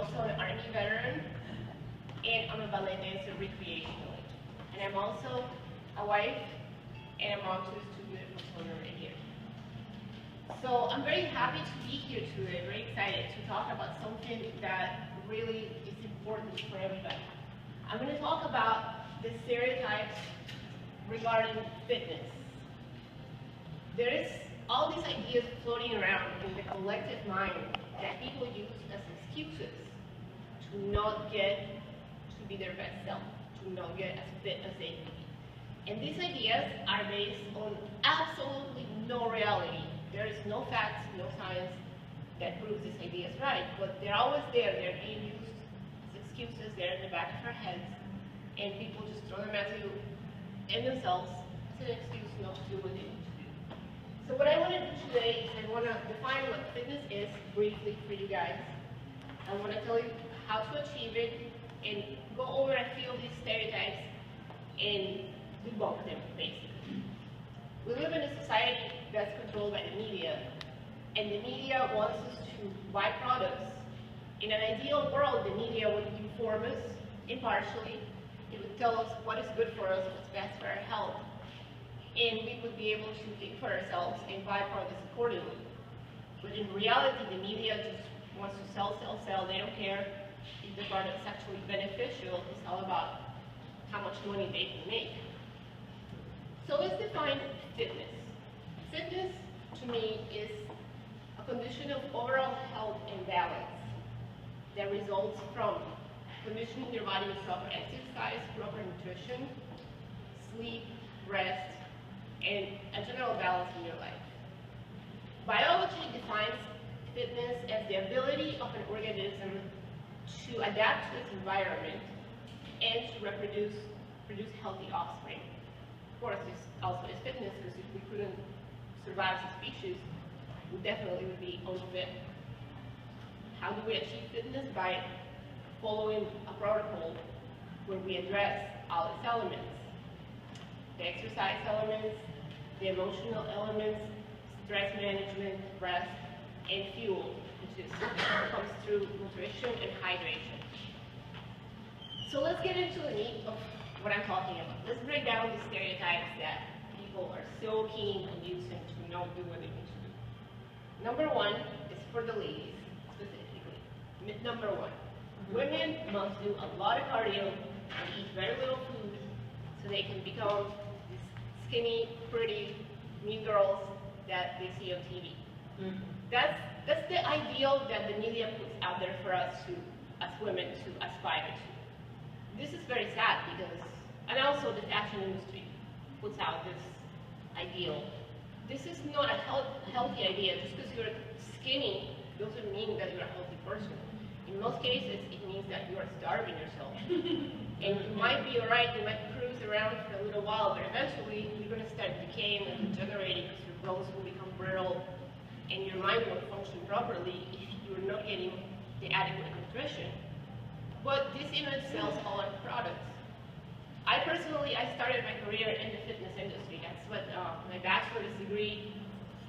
also an Army veteran, and I'm a ballet dancer recreationally. And I'm also a wife and a mom to two beautiful children right here. So I'm very happy to be here today, very excited to talk about something that really is important for everybody. I'm going to talk about the stereotypes regarding fitness. There is all these ideas floating around in the collective mind that people use as excuses to not get to be their best self, to not get as fit as they can be. And these ideas are based on absolutely no reality. There is no facts, no science that proves these ideas right, but they're always there. They're being used as excuses. They're in the back of our heads, and people just throw them at you and themselves as an excuse not to do what they need to do. So what I want to do today is I want to define what fitness is briefly for you guys. I want to tell you how to achieve it and go over a few of these stereotypes and debunk them, basically. We live in a society that's controlled by the media, and the media wants us to buy products. In an ideal world, the media would inform us impartially. It would tell us what is good for us, what's best for our health, and we would be able to think for ourselves and buy products accordingly. But in reality, the media just wants to sell, sell, sell. They don't care if the product is actually beneficial. It's all about how much money they can make. So let's define fitness. Fitness, to me, is a condition of overall health and balance that results from conditioning your body with proper exercise, proper nutrition, sleep, rest, and a general balance in your life. Biology defines fitness as the ability of an organism to adapt to its environment and to produce healthy offspring. Of course, this also is fitness, because if we couldn't survive as a species, we definitely would be unfit. How do we achieve fitness? By following a protocol where we address all its elements. The exercise elements, the emotional elements, stress management, rest, and fuel, which comes through nutrition and hydration. So let's get into the meat of what I'm talking about. Let's break down the stereotypes that people are so keen on using to not do what they need to do. Number one is for the ladies, specifically. Myth number one. Women must do a lot of cardio and eat very little food so they can become these skinny, pretty, mean girls that they see on TV. That's the ideal that the media puts out there for us as women to aspire to. This is very sad because, and also the fashion industry puts out this ideal. This is not a healthy idea. Just because you're skinny doesn't mean that you're a healthy person. In most cases, it means that you are starving yourself. And you might be alright, you might cruise around for a little while, but eventually you're going to start decaying and degenerating because your bones will become brittle and your mind won't function properly if you're not getting the adequate nutrition. But this image sells a lot of products. I started my career in the fitness industry. That's what my bachelor's degree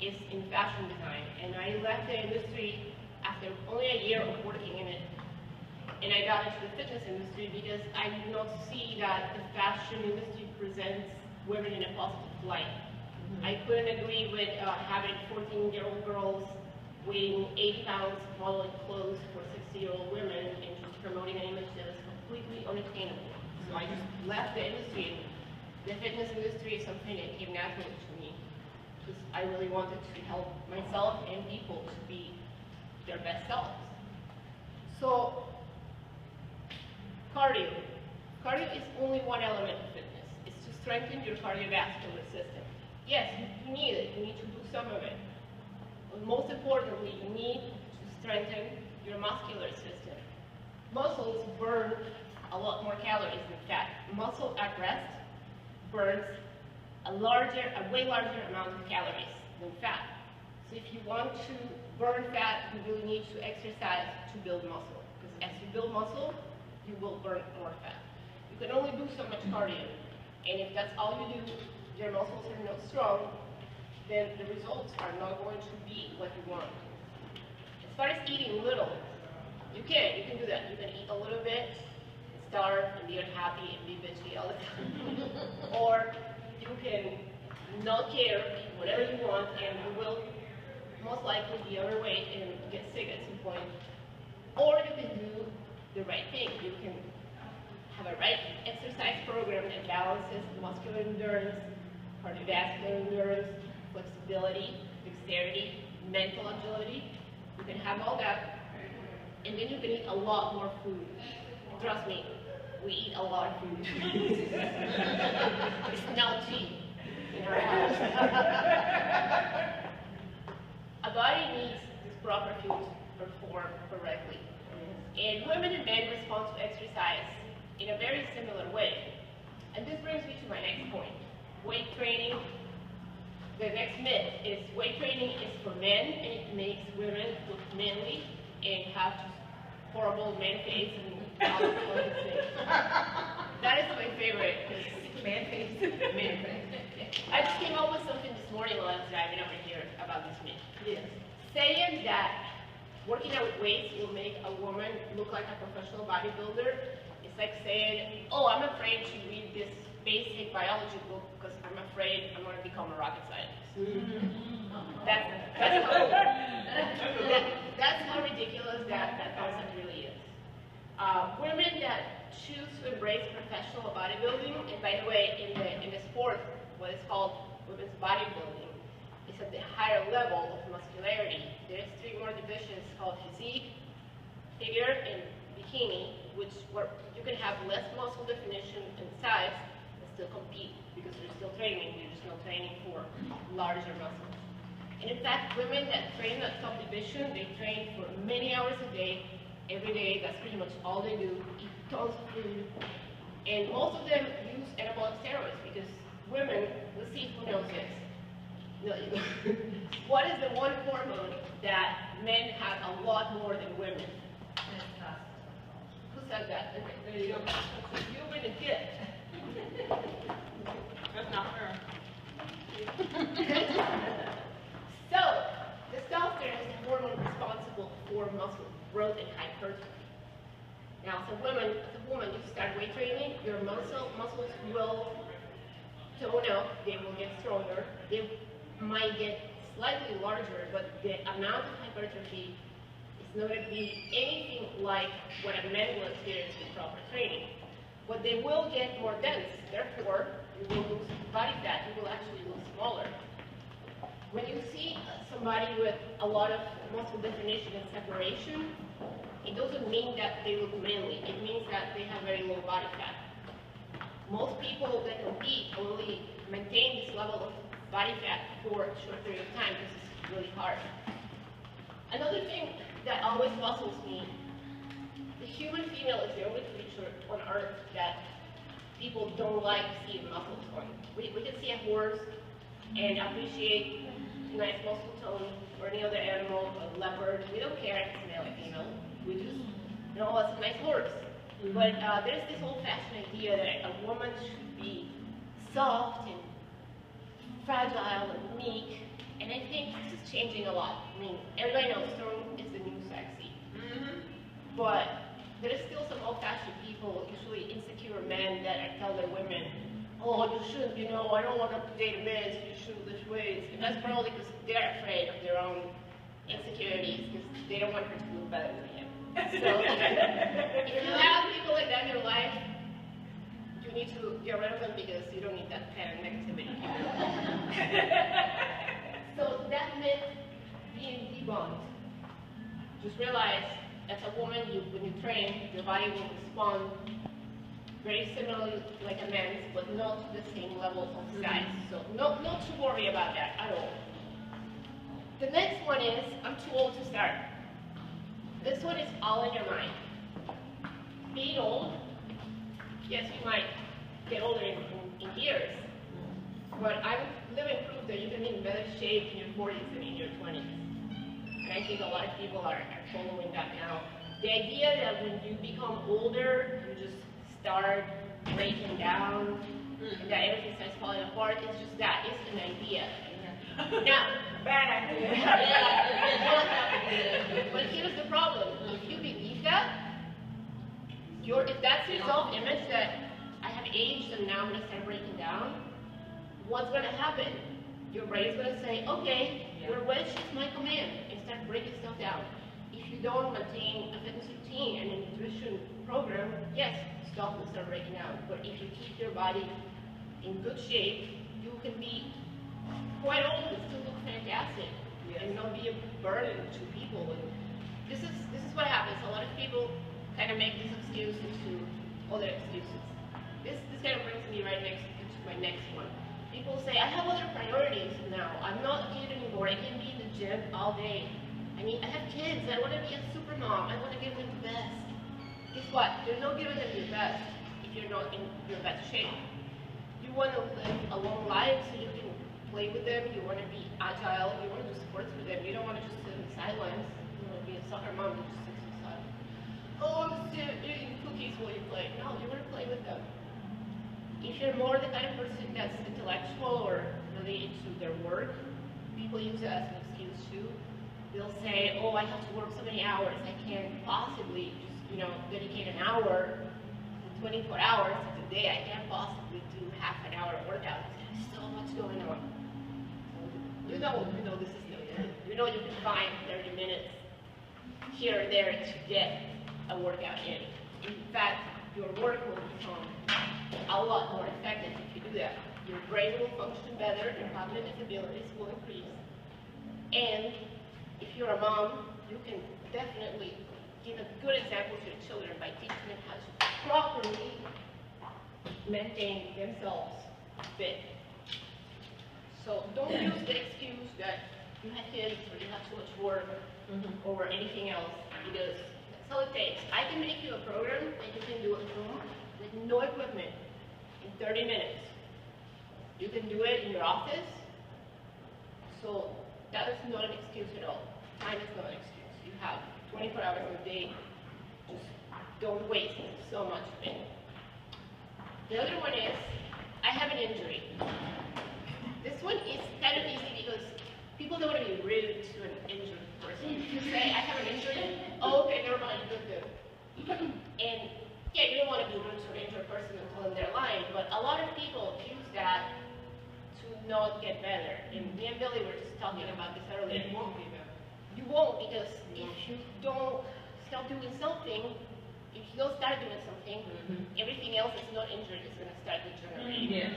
is in fashion design. And I left the industry after only a year of working in it. And I got into the fitness industry because I did not see that the fashion industry presents women in a positive light. I couldn't agree with having 14-year-old girls weighing 80 pounds modeling clothes for 60-year-old women and just promoting an image that is completely unattainable. So I just left the industry, and the fitness industry is something that came naturally to me because I really wanted to help myself and people to be their best selves. So, cardio. Cardio is only one element of fitness. It's to strengthen your cardiovascular system. Yes, you need it. You need to do some of it. But most importantly, you need to strengthen your muscular system. Muscles burn a lot more calories than fat. Muscle at rest burns a way larger amount of calories than fat. So if you want to burn fat, you really need to exercise to build muscle. Because as you build muscle, you will burn more fat. You can only do so much cardio. And if that's all you do, your muscles are not strong, then the results are not going to be what you want. As far as eating little, you can do that. happy and be bitchy all the time. Or you can not care, whatever you want, and you will most likely be overweight and get sick at some point. Or you can do the right thing. You can have a right exercise program that balances muscular endurance, cardiovascular endurance, flexibility, dexterity, mental agility. You can have all that, and then you can eat a lot more food. Trust me, we eat a lot of food. It's not cheap in our house. A body needs this proper food to perform correctly. And women and men respond to exercise in a very similar way. And this brings me to my next point. Weight training. The next myth is weight training is for men and it makes women look manly and have horrible man face and all those things. That is my favorite. Man face. Man face. I just came up with something this morning while I was driving over here about this myth. Yes. Saying that working out with weights will make a woman look like a professional bodybuilder. It's like saying, oh, I'm afraid to read this basic biology book because I'm afraid I'm going to become a rocket scientist. That's how ridiculous that concept really is. Women that choose to embrace professional bodybuilding, and by the way, in the sport, what is called women's bodybuilding, is at the higher level of muscularity. There's three more divisions called physique, figure, and bikini, where you can have less muscle definition and size and still compete because you're still training. You're just not training for larger muscles. And in fact, women that train that top division, they train for many hours a day, every day. That's pretty much all they do. Eat tons of food, and most of them use anabolic steroids because women. Let's see who knows this. No, you don't. What is the one hormone that men have a lot more than women? Who said that? Okay, there you go. You've been a kid. That's not fair. So, testosterone is the hormone responsible for muscle growth and hypertrophy. Now, as a woman, you start weight training, your muscles will tone up, they will get stronger, they might get slightly larger, but the amount of hypertrophy is not going to be anything like what a man will experience with proper training. But they will get more dense, therefore, you will lose body fat, you will actually look smaller. When you see somebody with a lot of muscle definition and separation, it doesn't mean that they look manly, it means that they have very low body fat. Most people that compete only maintain this level of body fat for a short period of time because it's really hard. Another thing that always puzzles me, the human female is the only creature on earth that people don't like to see muscles on. We can see a horse and appreciate nice muscle tone, or any other animal, a leopard. We don't care if it's male or female. We just, it's a nice horse. But there's this old-fashioned idea that a woman should be soft and fragile and meek, and I think this is changing a lot. I mean, everybody knows strong is the new sexy. But there's still some old-fashioned people, usually insecure men, that tell their women, oh, you shouldn't, I don't want to date a man, so you shouldn't lift weights. And that's probably because they're afraid of their own insecurities, because they don't want her to look better than him. So, if you have people like that in your life, you need to get rid of them because you don't need that kind of negativity. So that myth being debunked. Just realize, as a woman, when you train, your body will respond very similarly like a man's, but not to the same level of size. So not to worry about that at all. The next one is, I'm too old to start. This one is all in your mind. Being old, yes, you might get older in years, but I'm living proof that you can be in better shape in your 40s than in your 20s. And I think a lot of people are following that now. The idea that when you become older, you just start breaking down, and that everything starts falling apart, it's just that. It's an idea. Now, bad idea. But here's the problem. If you believe that, if that's your self-image that aged and now I'm going to start breaking down, what's going to happen? Your brain is going to say, okay, your wish is my command, and start breaking stuff down. If you don't maintain a fitness routine and a nutrition program, yes, stuff will start breaking down. But if you keep your body in good shape, you can be quite old and still look fantastic and not be a burden to people. And this is what happens. A lot of people kind of make this excuse into other excuses. This kind of brings me right next to my next one. People say, I have other priorities now. I'm not a kid anymore. I can be in the gym all day. I have kids. I want to be a super mom. I want to give them the best. Guess what? You're not giving them your best if you're not in your best shape. You want to live a long life so you can play with them. You want to be agile. You want to do sports with them. You don't want to just sit on the sidelines. You want to be a soccer mom that just sits on the side. Oh, I'm just eating cookies while you play. No, you want to play with them. If you're more the kind of person that's intellectual or really into their work, people use it as an excuse too. They'll say, oh, I have to work so many hours. I can't possibly just, dedicate an hour, 24 hours of the day. I can't possibly do half an hour workout. There's so much going on. You know this is no good. You can find 30 minutes here or there to get a workout in. In fact, your work will become a lot more effective if you do that. Your brain will function better, your cognitive abilities will increase. And if you're a mom, you can definitely give a good example to your children by teaching them how to properly maintain themselves fit. So don't use the excuse that you have kids or you have too much work or anything else, because that's all it takes. I can make you a program that you can do at home with no equipment in 30 minutes. You can do it in your office. So that is not an excuse at all. Time is not an excuse. You have 24 hours a day. Just don't waste so much of it. The other one is, I have an injury. This one is kind of easy because people don't want to be rude to an injured person. If you say, I have an injury, oh, okay, never mind, good. And yeah, you don't want to be rude to an injured person and tell them they're lying, but a lot of people use that to not get better. And me and Billy were just talking about this earlier. It won't be better. You won't, because if you don't stop doing something, if you don't start doing something, everything else that's not injured is going to start degenerating. Yes.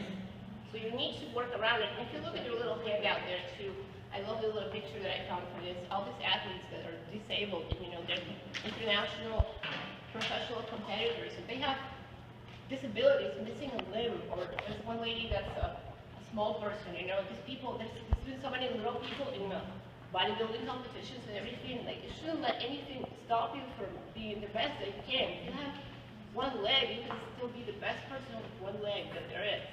So you need to work around it. And if you look at your little handout there too, I love the little picture that I found for this. All these athletes that are disabled, they're international professional competitors, and they have disabilities, missing a limb, or there's one lady that's a small person, these people, there's been so many little people in the bodybuilding competitions and everything, like, you shouldn't let anything stop you from being the best that you can. If you have one leg, you can still be the best person with one leg that there is.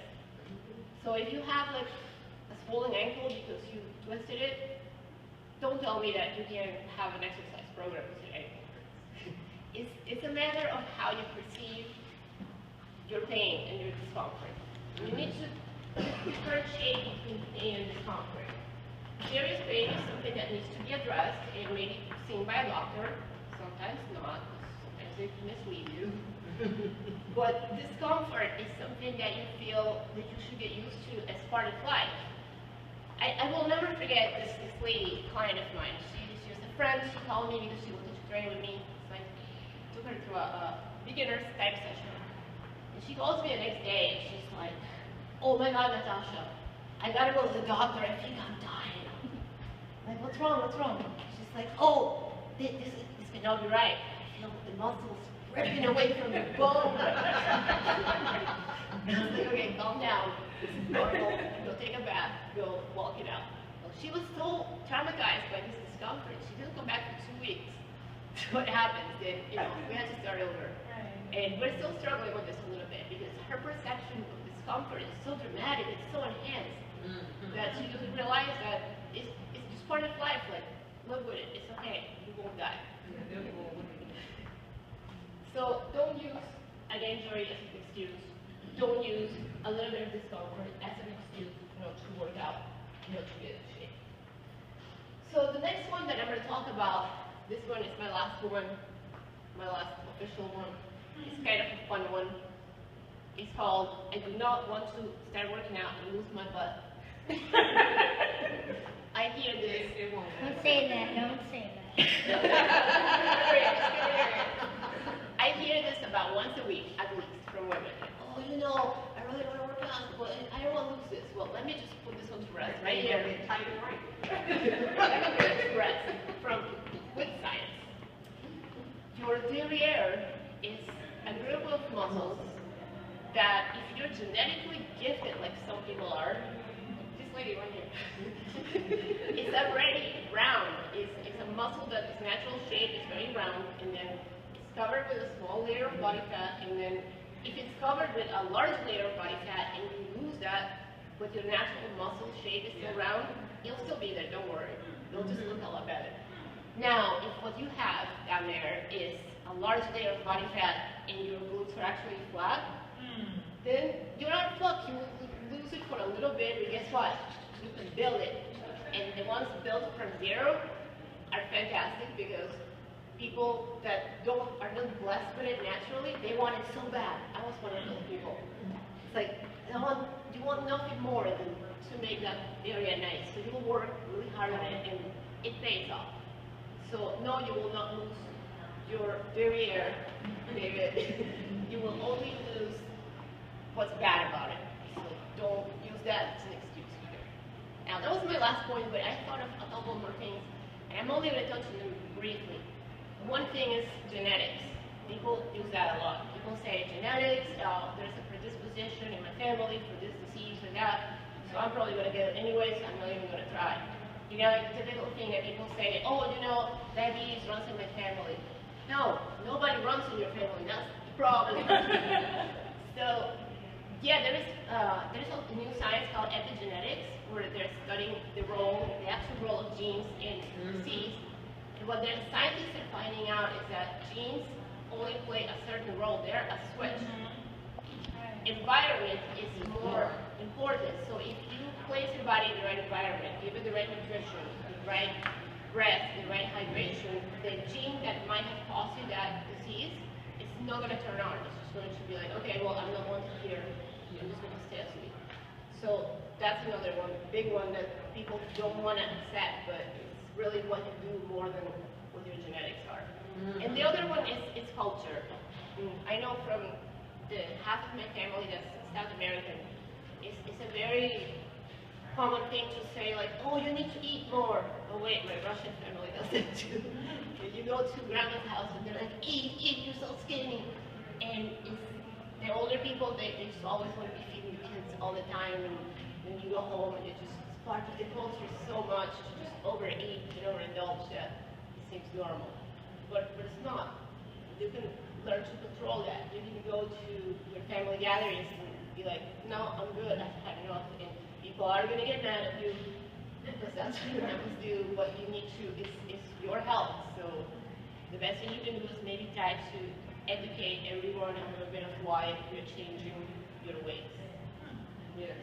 So if you have like a swollen ankle because you twisted it, don't tell me that you can have an exercise program with your ankle. It's a matter of how you perceive your pain and your discomfort. You need to differentiate between pain and discomfort. Serious pain is something that needs to be addressed and maybe seen by a doctor, sometimes not, sometimes they mislead you. But discomfort is something that you feel that you should get used to as part of life. I will never forget this lady, client of mine. She was a friend. She called me because she wanted to train with me. So I took her to a beginner's type session. And she calls me the next day and she's like, oh my God, Natasha, I gotta go to the doctor. I think I'm dying. I'm like, what's wrong? What's wrong? She's like, oh, this cannot be right. I feel the muscles ripping away from the bone. I was like, okay, calm down. This is normal. Go take a bath. Go walk it out. Well, she was so traumatized by this discomfort. She didn't come back for 2 weeks. So what happens is, we had to start over. And we're still struggling with this a little bit because her perception of discomfort is so dramatic, it's so enhanced, that she doesn't realize that it's just part of life. Like, live with it. It's okay. You won't die. So don't use an injury as an excuse. Don't use a little bit of discomfort as an excuse, to work out, to get in shape. So the next one that I'm going to talk about, this one is my last one, my last official one. It's kind of a fun one. It's called, I do not want to start working out and lose my butt. I hear this. It won't. Don't say that. Don't say that. I hear this about once a week, at least, from women. Oh, you know, I really want to work out, but I don't want to lose this. Well, let me just put this one to rest right here. Tight and right. Let me put it to rest with science. Your derriere is a group of muscles that, if you're genetically gifted, like some people are, this lady right here, it's already round. It's a muscle that its natural shape is very round, and then it's covered with a small layer of body fat, and then if it's covered with a large layer of body fat and you lose that, but your natural muscle shape is still round, it'll still be there, don't worry. It'll just look a lot better. Now, if what you have down there is a large layer of body fat and your glutes are actually flat, then you're not fucked. You will lose it for a little bit, but guess what? You can build it. And the ones built from zero are fantastic because people that are not blessed with it naturally, they want it so bad. I was one of those people. It's like, you want nothing more than to make that area nice. So you will work really hard on it and it pays off. So no, you will not lose your derriere, David. You will only lose what's bad about it. So don't use that as an excuse either. Now that was my last point, but I thought of a couple more things, and I'm only going to touch on them briefly. One thing is genetics. People use that a lot. People say genetics, there's a predisposition in my family for this disease or that, so I'm probably going to get it anyway, so I'm not even going to try. You know, it's a typical thing that people say, oh, you know, diabetes runs in my family. No, nobody runs in your family. That's the problem. So, yeah, there's a new science called epigenetics, where they're studying the actual role of genes in disease. And what the scientists are finding out is that genes only play a certain role. They're a switch. Environment is more important. So if you place your body in the right environment, give it the right nutrition, the right rest, the right hydration, the gene that might have caused you that disease, it's not going to turn on. It's just going to be like, okay, well, I'm not wanted here. I'm just going to stay asleep. So that's another one, big one that people don't want to accept, but it's really what you do more than what your genetics are. And the other one is culture. I know from the half of my family that's South American, it's a very common thing to say, like, oh, you need to eat more. Oh wait, my Russian family does that too. You go to grandma's house and they're like, eat, you're so skinny. And it's the older people, they just always want to be feeding the kids all the time, and when you go home and it's part of the culture so much to just overeat and overindulge that it seems normal. But it's not. You can learn to control that. You can go to your family gatherings and be like, no, I'm good, I've had enough. And people are going to get mad at you because that's what grandmas do. What you need to is your health. So the best thing you can do is maybe try to educate everyone a little bit of why you're changing your ways. Yes.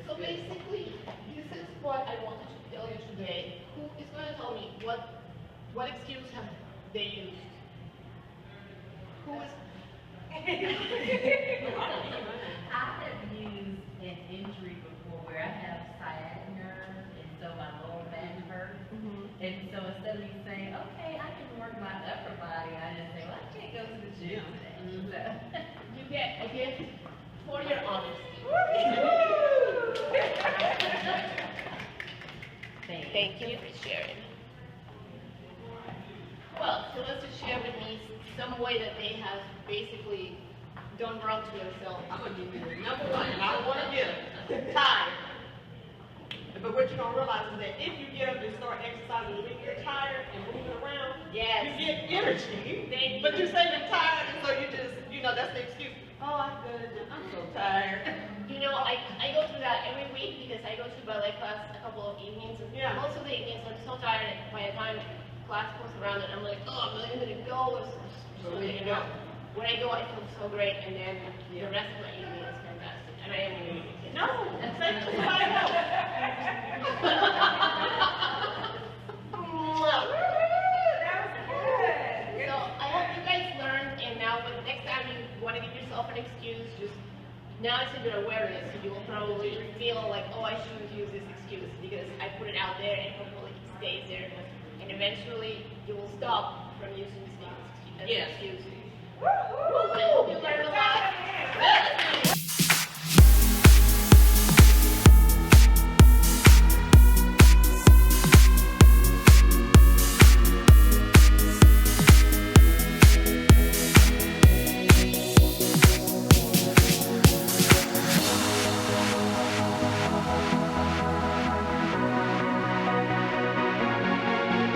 So basically, this is what I wanted to tell you today. Who is going to tell me what excuse have they used? Who is? I have used an injury before where I have sciatic nerve, and so my lower back hurts. And so instead of me saying, okay, I can work my upper body, I just say, well, I can't go to the gym today. So. You get a gift for your honesty. Thank you for sharing. Well, so let's just share with me some way that they have basically done wrong to themselves. I'm going to give you the number one, and I don't want to get it. Tired. But what you don't realize is that if you get up and start exercising when you're tired and moving around, yes, you get energy. But you say you're tired, and so you just, that's the excuse. Oh, I'm good. I'm so tired. I go through that every week because I go to ballet class a couple of evenings. And most of the evenings I'm so tired by the time class comes around and I'm like, oh, I'm not even going to go. When I go, I feel so great, and then the rest of my evening is fantastic. And I am going to be No, say to somebody else. So I hope you guys learned, and now next time you want to give yourself a an excuse, just now it's a good awareness, so you will probably feel like, oh, I shouldn't use this excuse because I put it out there and hopefully it stays there. And eventually you will stop from using this excuse. Yes. I hope you learned a lot.